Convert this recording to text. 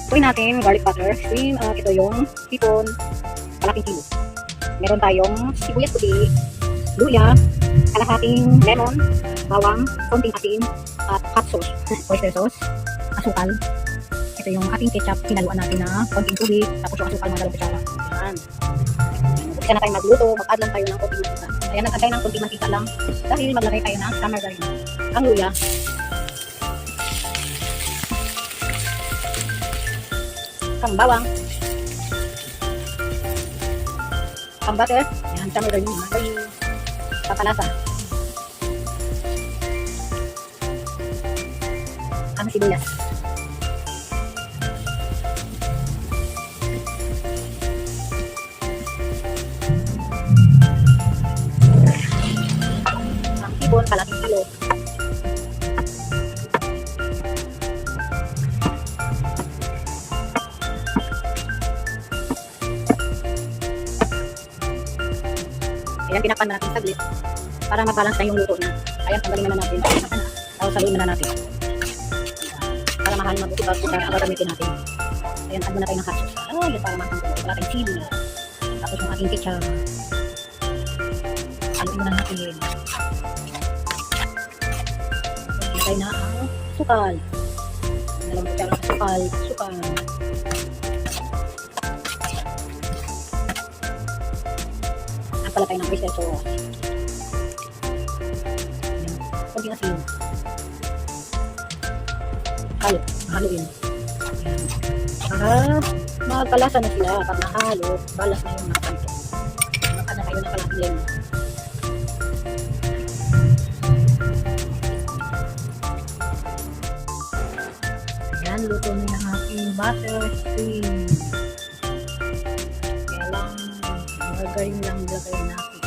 Tuloy natin garlic butter, cream, ito yung hipon, kalaking kilo. Meron tayong sibuyas puti, luya, kalahating lemon, bawang, konting asin, at hot sauce, oyster sauce, asukal. Ito yung ating ketchup, hinaluan natin na konting tubig, tapos yung asukal mga 2 kutsara. Ayan. Umpisa na tayo magluto, mag-add lang tayo ng konting mantika. Ayan, nag-add ng konting mantika lang dahil maglagay tayo ng margarine. Ang luya, ang bawang, ang butter, yan, sa margarine, papalasa, ang sibuyas, ang hipon, kalaking kilo, ayan, pinakpan na natin saglit para mabalance na yung luto na. Ayan, tanggalin na natin. Tapos saluin na natin. Para mahalin mabuti bago gagamitin natin. Ayan, add mo na tayo ng hot sauce. Ayan, para makanggulo. Wala tayong chili. Tapos yung ating ketchup. Saluin mo na natin. Ilagay na ang sukal. Dalawang kutsara ng sukal. Sukal. Pala tayo ng oyster sauce. Kunting asin. Haluin. Para magkalasa na sila. Pag nahalo, balas na yung mga kanto. Maka na kayo ng kalating lemon. Ayan, luto na yung ating butter cream. Kaya lang, margarine lang lagay natin.